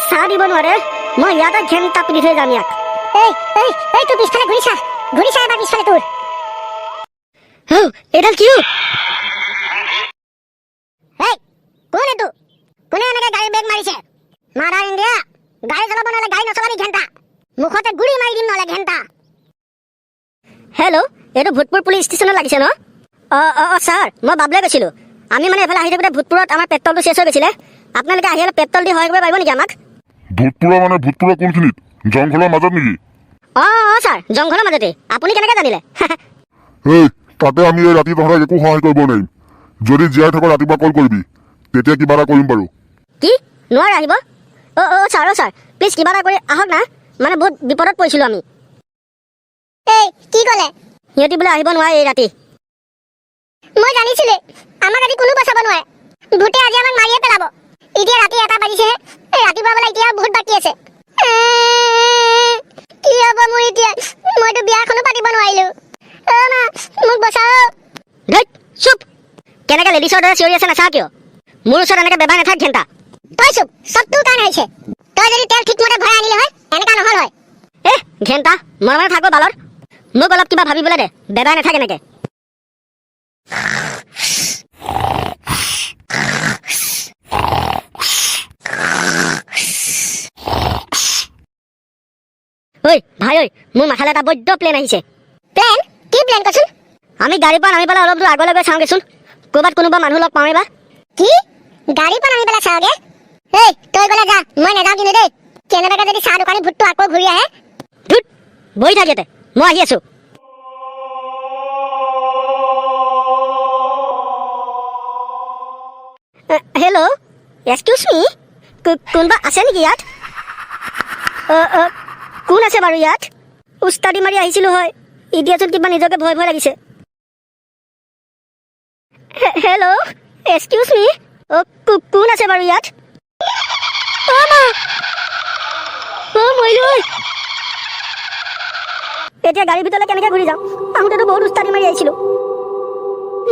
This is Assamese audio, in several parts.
চাহ দিব নোৱাৰে মই ইয়াতে ঘেণ্টা পিনি থৈ যাম ইয়াক এই তোৰ পিছফালে ঘূৰি চা এবাৰ পিছফালে তোৰ এডাল কি কোন এইটো কোনে এনেকে গাড়ী ব্ৰেক মাৰিছে মাদাৰ ইণ্ডিয়া গাড়ী চলাব নহলে গাড়ী নচলাবি ঘেণ্টা মুখতে গুৰি মাৰি দিম নহলে ঘেণ্টা হেল্ল' এইটো ভূতপুৰ পুলিচ ষ্টেচনত লাগিছে ন ছাৰ মই বাবলে কৈছিলো আমি মানে এফালে আহি থাকোঁতে ভূতপুৰত আমাৰ পেট্ৰলটো শেষ হৈ গৈছিলে আপোনালোকে আহি অলপ পেট্ৰল দি সহায় কৰিব পাৰিব নেকি আমাক ভূতপুৰা মানে ভূতপুৰা কোনখিনিত জংঘলৰ মাজত নেকি ছাৰ জংঘলৰ মাজতে আপুনি কেনেকৈ জানিলে এই তাতে আমি এই ৰাতি তহঁতক একো সহায় কৰিব নোৱাৰিম যদি জীয়াই থাক ৰাতিপুৱা কল কৰিবি তেতিয়া কিবা এটা কৰিম বাৰু কি নোৱাৰে আহিব ছাৰ প্লিজ কিবা এটা কৰি আহক না মানে বহুত বিপদত পৰিছিলোঁ আমি এই কি ক'লে সিহঁতি বোলে আহিব নোৱাৰে এই ৰাতি মই জানিছিলো আমাক আজি কোনো বচাব নোৱাৰে ভূতে আজি আমাক মাৰিয়ে পেলাব এতিয়া ৰাতি 1টা বাজিছেহে ৰাতিপুৱা বোলে এতিয়া বহুত বাকী আছে কি হ'ব মোৰ এতিয়া মইতো বিয়াখনো পাতিব নোৱাৰিলো মা মোক বচাও চুপ কেনেকে লেডিছৰ দৰে চিঞৰি আছে নাচা কিয় মোৰ ওচৰত এনেকে বেবাই নাথাক ঘেণ্টা তই চুপ চব তোৰ কাৰণে হৈছে তই যদি তেল ঠিকমতে ভৰাই আনিলে হয় এনেকা নহল হয় ঘেণ্টা মনে থাকো বালত মোক অলপ কিবা ভাবিবলৈ দে বেবাই নাথাক এনেকে ঐ ভাই মোৰ মাথালে এটা বৈদ্য প্লেন আহিছে প্লেন কি প্লেন কচোন আমি গাড়ীৰ পৰা নামি পেলাই অলপ দূৰ আগলৈ গৈ চাওঁগেচোন ক'ৰবাত কোনোবা মানুহ লগ পাওঁৱে বা কি গাড়ীৰ পৰা নামি পেলাই চাওঁগে তই গ'লে যা মই নাযাওঁ কিন্তু দেই কেনেবাকে যদি চাহ দোকানী ভূতটো আকৌ ঘূৰি আহে ধুত বহি থাক ইয়াতে মই আহি আছো হেল্ল' এক্সকিউজ মি কোনোবা আছে নেকি ইয়াত কোন আছে বাৰু ইয়াত উস্তাদি মাৰি আহিছিলো হয় এতিয়াচোন কিবা নিজকে ভয় লাগিছে হেল্ল' এক্সকিউজ মি কোন আছে বাৰু ইয়াত এতিয়া গাড়ীৰ ভিতৰলৈ কেনেকে ঘূৰি যাওঁ আহোঁতেতো বহুত উস্তাদি মাৰি আহিছিলো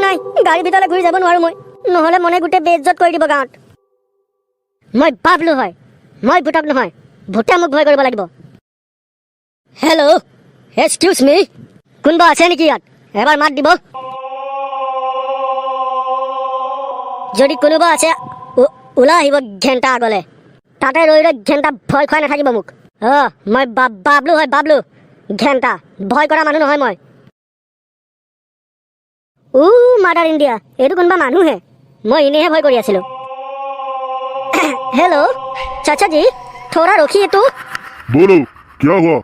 নাই গাড়ীৰ ভিতৰলৈ ঘূৰি যাব নোৱাৰো মই নহ'লে মনে গোটেই বেইজ্জত কৰি দিব গাঁৱত মই বাবলু হয় মই ভূতক নহয় ভূতে মোক ভয় কৰিব লাগিব হেল্ল' এক্সকিউজ মি কোনোবা আছে নেকি ইয়াত এবাৰ মাত দিব যদি কোনোবা আছে ওলাই আহিব ঘেণ্টা আগলে তাতে ৰৈ ঘেণ্টা ভয় খুৱাই নাথাকিব মোক মই বাবলু হয় বাবলু ঘেণ্টা ভয় কৰা মানুহ নহয় মই মাদাৰ ইণ্ডিয়া এইটো কোনোবা মানুহহে মই এনেহে ভয় কৰি আছিলো हेलो चाचा जी थोड़ा रोकिए तो बोलो क्या हुआ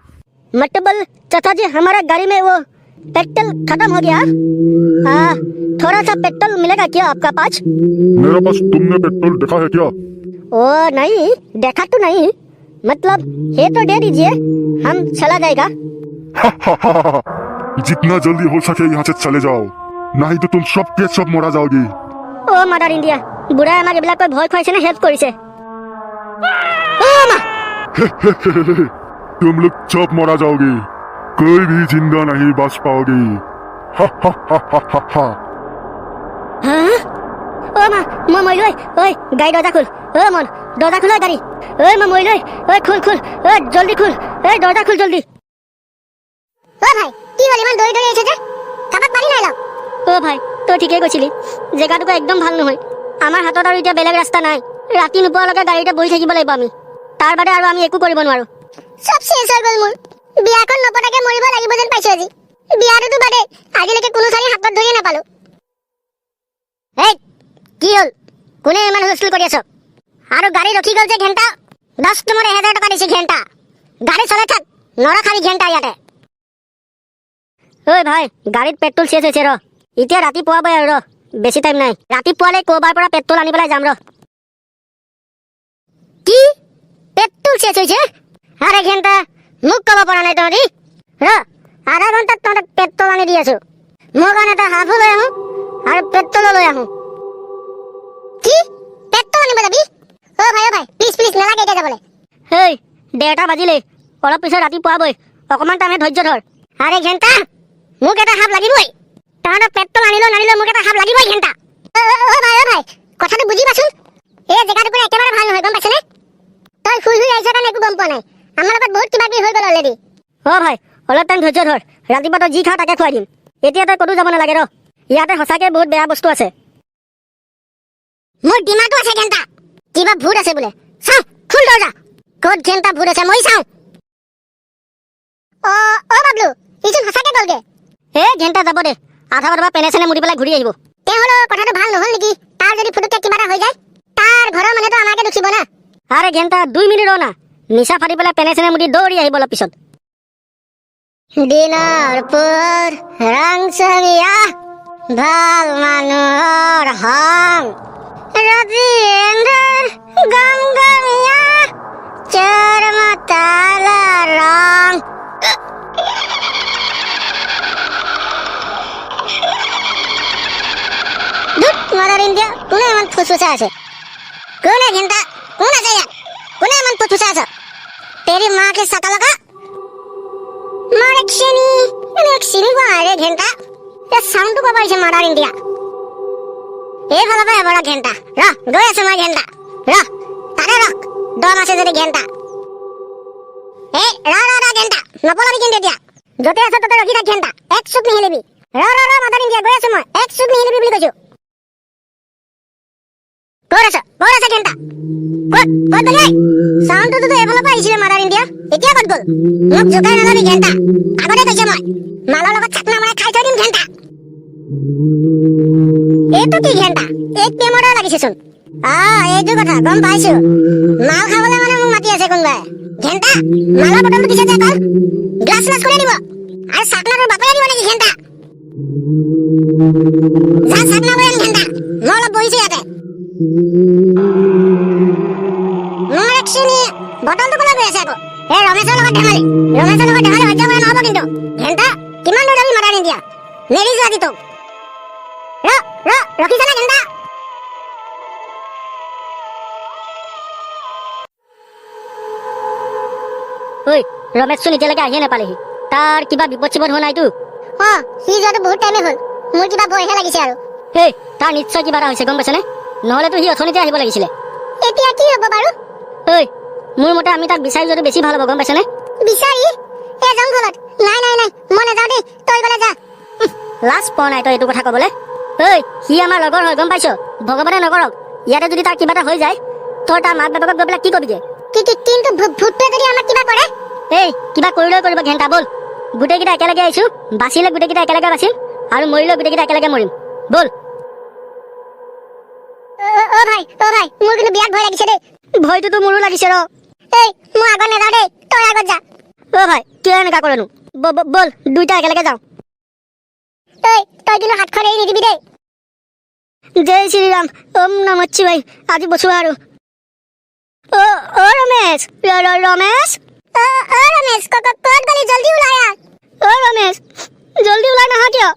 मतलब चाचा जी हमारा गाड़ी में वो पेट्रोल खत्म हो गया थोड़ा सा पेट्रोल मिलेगा क्या आपका पास मेरा पास तुमने पेट्रोल देखा है क्या ओ नहीं देखा तो नहीं मतलब ये तो दे दीजिए हम चला जाएगा जितना जल्दी हो सके यहाँ से चले जाओ नहीं तो तुम सब के सब मरा जाओगी ओ मादार इंडिया बुढ़ाई আমাক এইবিলাক কৈ ভয় খুৱাইছে নে হেল্প কৰিছে तुम लोग सब मरा जाओगे कोई भी जिंदा नहीं बच पाओगे ओ मां মই মৰিলো ঐ গাড়ী দৰ্জা খুল মন দৰ্জা খুল গাড়ী মই মৰিলো খুল জলদি খুল দৰ্জা খুল জলদি ভাই কি হ'ল ইমান দৌৰি আহিছে যে কাবাক পানী নাই লগ ভাই তই ঠিকেই কৈছিলি জেগাটুকু একদম ভাল নহয় আমাৰ হাতত আৰু এতিয়া বেলেগ ৰাস্তা নাই ৰাতি নোপোৱালৈকে গাড়ীতে বহি থাকিব লাগিব আমি তাৰ বাদে আৰু আমি একো কৰিব নোৱাৰো সব শেষ হৈ গ'ল মোৰ বিয়াখন নপতাকে মৰিব লাগিব যেন পাইছো আজি বিয়াটো বাদে আজিলৈকে কোনো চাৰি হাতত ধৰিয়ে নাপালো কি হ'ল কোনে ইমান হুলস্থুল কৰি আছ আৰু গাড়ী ৰখি গ'ল যে ঘেণ্টা 10 নম্বৰ 1000 টকা দিছে ঘেণ্টা গাড়ী চলাই থাক নৰখাবি ঘেণ্টা ইয়াতে ঐ ভাই গাড়ীত পেট্ৰল শেষ হৈছে এতিয়া ৰাতি পুৱাবই আৰু বেছি টাইম নাই ৰাতি পুৱালে ক'ৰবাৰ পৰা পেট্ৰল আনি পেলাই যাম কি পেট্ৰল শেষ হৈছে আৰে ঘেণ্টা মোক ক'ব পৰা নাই তহঁতি আধা ঘণ্টাত তহঁতক পেট্ৰল আনি দি আছো মোৰ কাৰণে এটা হাফো লৈ আহোঁ আৰু পেট্ৰলো লৈ আহোঁ কি পেট্ৰল আনিব যাবি ভাই প্লিজ নালাগে এতিয়া যাবলৈ 1:30 বাজিলে অলপ পিছত ৰাতি পুৱাবই অকণমান টাইমে ধৈৰ্য ধৰ আৰে ঘেণ্টা মোক এটা হাফ লাগিবই তহঁতক পেট্ৰল আনিলো নানিলো মোক এটা হাফ লাগিবই ঘেণ্টা ভাই কথাটো বুজি পাচোন এই জেগাটুকুৰ একেবাৰে ভাল নহয় গম পাইছনে তই তই শুই শুই আহিছ কাৰণে একো গম পোৱা নাই আমাৰ লগত বহুত কিবা কিবি হৈ গ'ল অলৰেডি ভাই অলপ টাইম ধৈৰ্য ধৰ ৰাতিপুৱা তই যি খা তাকে খুৱাই দিম এতিয়া তই ক'তো যাব নালাগে ৰ ইয়াতে সঁচাকে বহুত বেয়া বস্তু আছে মোৰ ডিমাটো আছে ঘেন্টা কিবা ভূত আছে বোলে চাও খুল দৰজা ক'ত ঘেন্টা ভূত আছে মই চাও অ বাবলু ইজন সঁচাকে গ'লগে ঘেন্টা যাব দে আধা বাৰ পেনে চেনে মুৰি পেলাই ঘূৰি আহিব তেওঁলো কথাটো ভাল নহল নেকি তাৰ যদি ফুটুককে কিবা এটা হৈ যায় তাৰ ঘৰৰ মানুহেতো আমাকে দুখিব না আৰে ঘেন্টা 2 মিনিট ৰ না নিচা ফাটি পেলাই পেনে চেনে মুৰি দৌৰি আহিব অলপ পিছত দিনৰ পোহৰ ৰং চমিয়া ভাল মানুহৰ হাং ৰাতি এন্ধাৰ গম গমিয়া চৰমতালা ৰং দুট মাদার ইন্ডিয়া কোনে এমন ফুসফুসা আছে কোনে ঘন্টা কোন আছে ইয়াত কোনে এমন ফুসফুসা আছে তেরি মা কে সাকা লাগা মার একশিনি বারে ঘন্টা এ সাউন্ড কো পাইছে মাদার ইন্ডিয়া এ ভালো ভাই বড় ঘন্টা র গয় আছে মা ঘন্টা র তারে র দম আছে যদি ঘন্টা এ র ঘন্টা নপলাবি কিন্তু দিয়া যতে আছে ততে রখি থাক ঘন্টা এক চুক নিহিলিবি র মাদার ইন্ডিয়া গয় আছে মই এক চুক নিহিলিবি বুলি কৈছো কোন আছে ঘন্টা কত বলে সাউন্ড তো এফালে পাইছিলে মাদার ইন্ডিয়া এতিয়া কত গল মোক জোকাই নালাবি ঘন্টা আগতে কৈছে মই মালৰ লগত চাকনা মাৰে খাই থৈ দিম ঘন্টা এইটো কি ঘন্টা এক কেমেৰা লাগিছেচোন এইটো কথা গম পাইছো মাল খাবলৈ মানে মোক মাতি আছে কোনবাই ঘন্টা মালৰ বটলটো দিছে যে কল গ্লাছ কৰি দিব আৰু চাকনাটোৰ বাপে দিব নেকি ঘন্টা যা চাকনা বয়ান ঘন্টা মই অলপ বহিছো ইয়াতে মোৰ একশিনি বটলটো কলৈ গৈ আছে আকৌ ৰমেশৰ লগত ধেমালি সহ্য কৰা নহ'ব কিন্তু ঘন্টা কিমান দূৰ যাবি মাদাৰ ইন্ডিয়া মেৰি যোৱা দি তোক ৰখিছা না ঘন্টা ঐ ৰমেশ চোন এতিয়ালৈকে আহিয়ে নাপালেহি তাৰ কিবা বিপদ চিপদ হোৱা নাইতো সি যোৱাটো বহুত টাইমে হ'ল মোৰ কিবা ভয়হে লাগিছে আৰু তাৰ নিশ্চয় কিবা এটা হৈছে গম পাইছনে নহ'লেতো সি অথনিতে আহিব লাগিছিলে এতিয়া কি হ'ব বাৰু মোৰ মতে আমি তাক বিচাৰি যোৱাটো বেছি ভাল হ'ব গম পাইছনে বিচাৰি এই জংঘলত নাই মই নাযাওঁ দেই তই গ'লে যা লাজ পোৱা নাই তই এইটো কথা ক'বলৈ সি আমাৰ লগৰ হয় গম পাইছ ভগৱানে নকৰক ইয়াতে যদি তাৰ কিবা এটা হৈ যায় তই তাৰ মাক বাপেকক গৈ পেলাই কি কবিগে কিন্তু ভূতটোৱে যদি আমাক কিবা কৰে কিবা কৰিলেও কৰিব ঘেন্টা ব'ল গোটেইকেইটা একেলগে আহিছো বাচিলে গোটেইকেইটা একেলগে বাচিম আৰু মৰিলে গোটেইকেইটা একেলগে মৰিম ব'ল ভাই মোৰ কিন্তু বিৰাট ভয় লাগিছে দেই ভয়টোতো মোৰো লাগিছে ৰ মই আগত নাযাওঁ দেই তই আগত যা ভাই কিয় এনেকা কৰেনো ব'ল দুইটা একেলগে যাওঁ তই কিন্তু হাতখন এৰি নিদিবি দেই জয় শ্ৰীৰাম ওম নমঃ শিৱায় আজি বচোৱা আৰু ৰমেশ ৰমেশ ক'ত গলি জলদি ওলাই আহ ৰমেশ জলদি ওলাই নাহা কিয়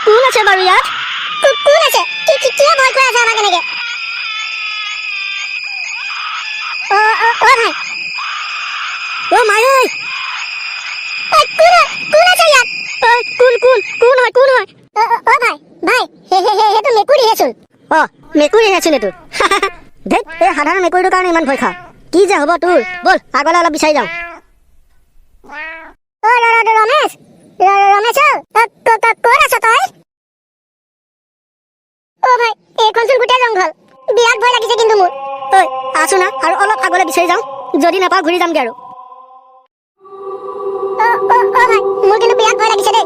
কোন আছে বাৰু ইয়াত কোন আছে কিয় ভয় কৰি আছে আমাক এনেকে ভাই মাই কোন আছে ইয়াত কোন হয় ভাই সেইটো মেকুৰীহেচোন মেকুৰীহেচোন এইটো ধেত এই সাধাৰণ মেকুৰীটোৰ কাৰণে ইমান ভয় খা কি যে হ'ব তোৰ ব'ল আগলৈ অলপ বিচাৰি যাওঁ ৰমেশ ক'ত আছ তই ভাই এইখনচোন গোটেই জংঘল বিৰাট ভয় লাগিছে কিন্তু মোৰ আছো না আৰু অলপ আগলৈ বিচাৰি যাওঁ যদি নাপাওঁ ঘূৰি যামগে আৰু ভাই মোৰ কিন্তু বিৰাট ভয় লাগিছে দেই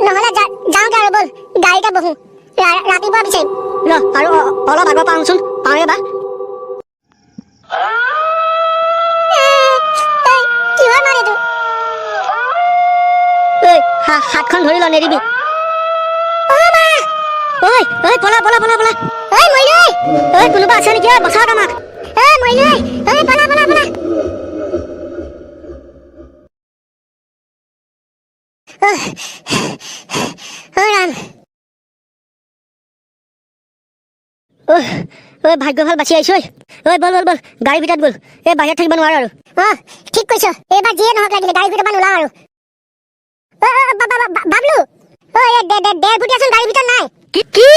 নহ'লে যাওঁগে আৰু ব'ল গাড়ীতে বহো ৰাতিপুৱা বিচাৰিম আৰু অলপ আগৰ পাওঁচোন পাওঁৱে বা কিহৰ মাৰ এইটো হাতখন ধৰি ল নেৰিবি পলা মৰিলো কোনোবা আছে নেকি বচাওক আমাক মৰিলো পলা ৰাম ভাগ্য ভাল বাচি আহিছো বল গাড়ীৰ ভিতৰত বল বাহিৰত থাকিব নোৱাৰো আৰু ঠিক কৈছ এইবাৰ যিয়ে নহওক লাগিলে গাড়ীৰ ভিতৰত ওলাও আৰু বাবলু 1.5 ফুটিয়াচোন গাড়ীৰ ভিতৰত নাই কি